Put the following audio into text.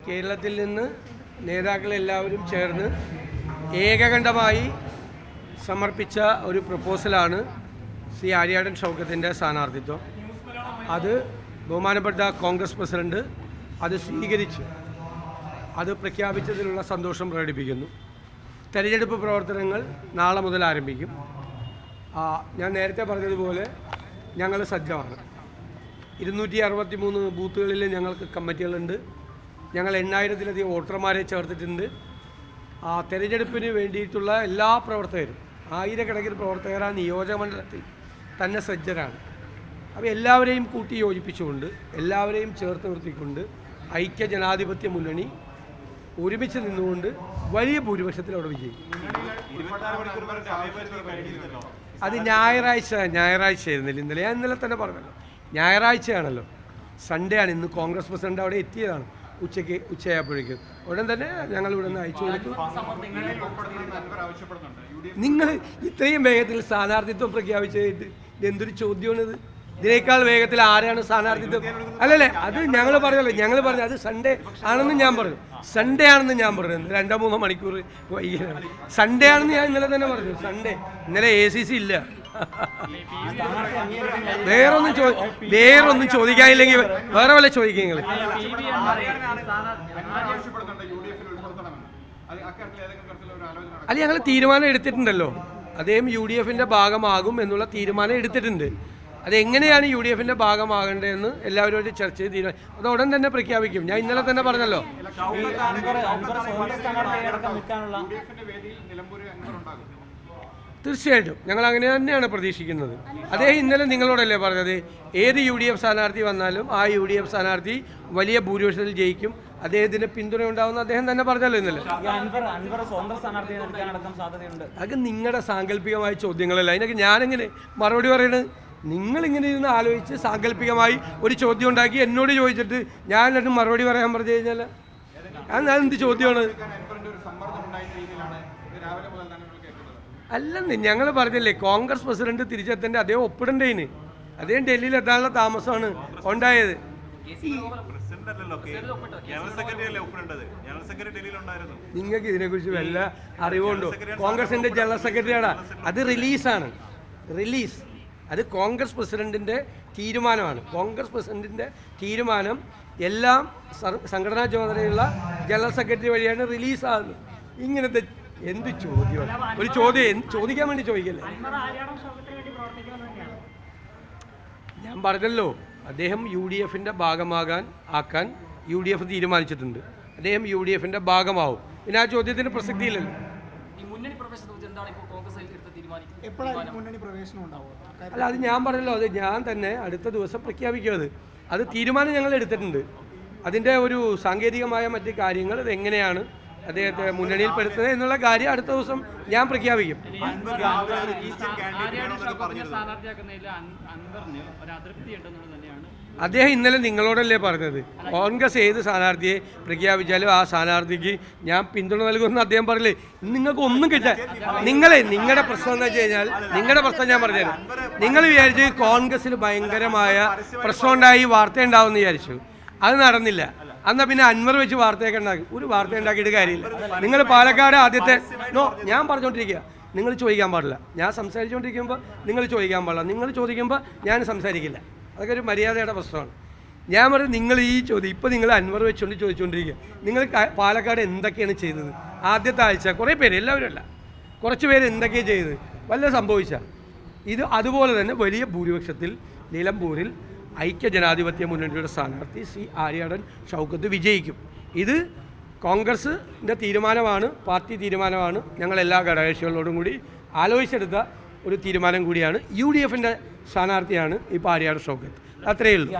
കേരളത്തിൽ നിന്ന് നേതാക്കളെല്ലാവരും ചേർന്ന് ഏകകണ്ഠമായി സമർപ്പിച്ച ഒരു പ്രപ്പോസലാണ് ശ്രീ ആര്യാടൻ ഷൗക്കത്തിൻ്റെ സ്ഥാനാർത്ഥിത്വം. അത് ബഹുമാനപ്പെട്ട കോൺഗ്രസ് പ്രസിഡന്റ് അത് സ്വീകരിച്ച് അത് പ്രഖ്യാപിച്ചതിലുള്ള സന്തോഷം പ്രകടിപ്പിക്കുന്നു. തെരഞ്ഞെടുപ്പ് പ്രവർത്തനങ്ങൾ നാളെ മുതൽ ആരംഭിക്കും. ഞാൻ നേരത്തെ പറഞ്ഞതുപോലെ ഞങ്ങൾ സജ്ജമാണ്. 263 ബൂത്തുകളിൽ ഞങ്ങൾക്ക് കമ്മിറ്റികളുണ്ട്. ഞങ്ങൾ 8000-ലധികം വോട്ടർമാരെ ചേർത്തിട്ടുണ്ട്. തെരഞ്ഞെടുപ്പിന് വേണ്ടിയിട്ടുള്ള എല്ലാ പ്രവർത്തകരും, ആയിരക്കണക്കിന് പ്രവർത്തകർ ആ നിയോജകമണ്ഡലത്തിൽ തന്നെ സജ്ജരാണ്. അപ്പോൾ എല്ലാവരെയും കൂട്ടി യോജിപ്പിച്ചുകൊണ്ട്, എല്ലാവരെയും ചേർത്ത് നിർത്തിക്കൊണ്ട് ഐക്യ ജനാധിപത്യ മുന്നണി ഒരുമിച്ച് നിന്നുകൊണ്ട് വലിയ ഭൂരിപക്ഷത്തിൽ അവിടെ വിജയിക്കും. അത് ഞായറാഴ്ച ആയിരുന്നില്ല ഇന്നലെ. ഞാൻ ഇന്നലെ തന്നെ പറഞ്ഞല്ലോ, ഞായറാഴ്ചയാണല്ലോ, സൺഡേ ആണ്. ഇന്ന് കോൺഗ്രസ് പ്രസിഡന്റ് അവിടെ എത്തിയതാണ് ഉച്ചയായപ്പോഴേക്കും. ഉടൻ തന്നെ ഞങ്ങൾ ഇവിടെ നിന്ന് അയച്ചു കൊടുത്തു. നിങ്ങൾ ഇത്രയും വേഗത്തിൽ സ്ഥാനാർത്ഥിത്വം പ്രഖ്യാപിച്ചിട്ട് എന്തൊരു ചോദ്യമാണിത്? ഇതിനേക്കാൾ വേഗത്തിൽ ആരാണ് സ്ഥാനാർത്ഥിത്വം? അല്ലല്ലേ, അത് ഞങ്ങൾ പറഞ്ഞു അത് സൺഡേ ആണെന്ന് ഞാൻ പറഞ്ഞു. സൺഡേ ആണെന്ന് ഞാൻ പറഞ്ഞു. 2-3 മണിക്കൂർ വൈകിയാണ്. സൺഡേ ആണെന്ന് ഞാൻ ഇന്നലെ തന്നെ പറഞ്ഞു. സൺഡേ ഇന്നലെ ACC ഇല്ല. വേറൊന്നും ചോദിക്കാനില്ലെങ്കിൽ വേറെ വല്ല ചോദിക്കുക നിങ്ങൾ. അല്ല, ഞങ്ങൾ തീരുമാനം എടുത്തിട്ടുണ്ടല്ലോ. അദ്ദേഹം UDF-ന്റെ ഭാഗമാകും എന്നുള്ള തീരുമാനം എടുത്തിട്ടുണ്ട്. അതെങ്ങനെയാണ് UDF-ന്റെ ഭാഗമാകേണ്ടതെന്ന് എല്ലാവരോടും ചർച്ച ചെയ്ത് തീരുമാനം അത് ഉടൻ തന്നെ പ്രഖ്യാപിക്കും. ഞാൻ ഇന്നലെ തന്നെ പറഞ്ഞല്ലോ. തീർച്ചയായിട്ടും ഞങ്ങൾ അങ്ങനെ തന്നെയാണ് പ്രതീക്ഷിക്കുന്നത്. അദ്ദേഹം ഇന്നലെ നിങ്ങളോടല്ലേ പറഞ്ഞത്, ഏത് UDF സ്ഥാനാർത്ഥി വന്നാലും ആ UDF സ്ഥാനാർത്ഥി വലിയ ഭൂരിപക്ഷത്തിൽ ജയിക്കും, അദ്ദേഹത്തിന് പിന്തുണ ഉണ്ടാവുന്ന അദ്ദേഹം തന്നെ പറഞ്ഞല്ലോ ഇന്നലെ. അത് നിങ്ങളുടെ സാങ്കല്പികമായ ചോദ്യങ്ങളല്ല. അതിനൊക്കെ ഞാനെങ്ങനെ മറുപടി പറയണത്? നിങ്ങളിങ്ങനെ ഇരുന്ന് ആലോചിച്ച് സാങ്കല്പികമായി ഒരു ചോദ്യം ഉണ്ടാക്കി എന്നോട് ചോദിച്ചിട്ട് ഞാൻ എന്നിട്ട് മറുപടി പറയാൻ പറഞ്ഞു കഴിഞ്ഞാൽ ഞാൻ എന്ത് ചോദ്യമാണ്? അല്ലെന്ന് ഞങ്ങൾ പറഞ്ഞില്ലേ, കോൺഗ്രസ് പ്രസിഡന്റ് തിരിച്ചെത്തേണ്ട അദ്ദേഹം ഒപ്പിടേണ്ടതിന്. അദ്ദേഹം ഡൽഹിയിൽ എത്താനുള്ള താമസമാണ് ഉണ്ടായത്. നിങ്ങൾക്ക് ഇതിനെക്കുറിച്ച് വല്ല അറിവുണ്ടോ? കോൺഗ്രസിന്റെ ജനറൽ സെക്രട്ടറിയാണ്. അത് റിലീസാണ്. അത് കോൺഗ്രസ് പ്രസിഡന്റിന്റെ തീരുമാനമാണ്. കോൺഗ്രസ് പ്രസിഡന്റിന്റെ തീരുമാനം എല്ലാം സംഘടനാ ചുമതലയുള്ള ജനറൽ സെക്രട്ടറി വഴിയാണ് റിലീസാകുന്നത്. ഇങ്ങനത്തെ എന്ത് ചോദ്യമാണ്? ഒരു ചോദ്യം ചോദിക്കാൻ വേണ്ടി ചോദിക്കല്ലേ? ഞാൻ പറഞ്ഞല്ലോ, അദ്ദേഹം UDF-ന്റെ ആക്കാൻ UDF തീരുമാനിച്ചിട്ടുണ്ട്. അദ്ദേഹം UDF-ന്റെ ഭാഗമാവും. പിന്നെ ആ ചോദ്യത്തിന് പ്രസക്തിയില്ലല്ലോ. അല്ല, അത് ഞാൻ പറഞ്ഞല്ലോ, അത് ഞാൻ തന്നെ അടുത്ത ദിവസം പ്രഖ്യാപിക്കും. അത് തീരുമാനം ഞങ്ങൾ എടുത്തിട്ടുണ്ട്. അതിൻ്റെ ഒരു സാങ്കേതികമായ മറ്റ് കാര്യങ്ങൾ അതെങ്ങനെയാണ് അദ്ദേഹത്തെ മുന്നണിയിൽപ്പെടുത്തുന്നത് എന്നുള്ള കാര്യം അടുത്ത ദിവസം ഞാൻ പ്രഖ്യാപിക്കും. അദ്ദേഹം ഇന്നലെ നിങ്ങളോടല്ലേ പറഞ്ഞത്, കോൺഗ്രസ് ഏത് സ്ഥാനാർത്ഥിയെ പ്രഖ്യാപിച്ചാലും ആ സ്ഥാനാർത്ഥിക്ക് ഞാൻ പിന്തുണ നൽകുമെന്ന് അദ്ദേഹം പറഞ്ഞില്ലേ. നിങ്ങൾക്ക് ഒന്നും കിട്ടാൻ നിങ്ങളുടെ പ്രശ്നം എന്ന് വെച്ച് കഴിഞ്ഞാൽ, നിങ്ങളുടെ പ്രശ്നം ഞാൻ പറഞ്ഞുതരാം. നിങ്ങൾ വിചാരിച്ചു കോൺഗ്രസിൽ ഭയങ്കരമായ പ്രശ്നം ഉണ്ടായി വാർത്ത ഉണ്ടാവുമെന്ന് വിചാരിച്ചു. അത് നടന്നില്ല. എന്നാൽ പിന്നെ അൻവർ വെച്ച് വാർത്തയൊക്കെ ഉണ്ടാക്കി. ഒരു വാർത്ത ഉണ്ടാക്കിയിട്ട് കാര്യമില്ല. നിങ്ങൾ പാലക്കാട് ആദ്യത്തെ ഞാൻ പറഞ്ഞുകൊണ്ടിരിക്കുക, നിങ്ങൾ ചോദിക്കാൻ പാടില്ല. ഞാൻ സംസാരിച്ചുകൊണ്ടിരിക്കുമ്പോൾ നിങ്ങൾ ചോദിക്കാൻ പാടില്ല. നിങ്ങൾ ചോദിക്കുമ്പോൾ ഞാൻ സംസാരിക്കില്ല. അതൊക്കെ ഒരു മര്യാദയുടെ പ്രശ്നമാണ്. ഞാൻ പറഞ്ഞു, നിങ്ങൾ ഈ ചോദ്യം ഇപ്പോൾ നിങ്ങൾ അൻവർ വെച്ചുകൊണ്ട് ചോദിച്ചുകൊണ്ടിരിക്കുക. നിങ്ങൾ പാലക്കാട് എന്തൊക്കെയാണ് ചെയ്തത്? ആദ്യത്തെ ആഴ്ച കുറേ പേര്, എല്ലാവരും അല്ല, കുറച്ച് പേര് എന്തൊക്കെയാണ് ചെയ്തത്? വല്ല സംഭവിച്ച ഇത് അതുപോലെ തന്നെ വലിയ ഭൂരിപക്ഷത്തിൽ നിലമ്പൂരിൽ ഐക്യ ജനാധിപത്യ മുന്നണിയുടെ സ്ഥാനാർത്ഥി ശ്രീ ആര്യാടൻ ഷൗക്കത്ത് വിജയിക്കും. ഇത് കോൺഗ്രസിൻ്റെ തീരുമാനമാണ്, പാർട്ടി തീരുമാനമാണ്. ഞങ്ങൾ എല്ലാ ഘടകകക്ഷികളോടും കൂടി ആലോചിച്ചെടുത്ത ഒരു തീരുമാനം കൂടിയാണ്. UDF-ന്റെ സ്ഥാനാർത്ഥിയാണ് ഇപ്പോൾ ആര്യാടൻ ഷൗക്കത്ത്. അത്രയേ ഉള്ളൂ.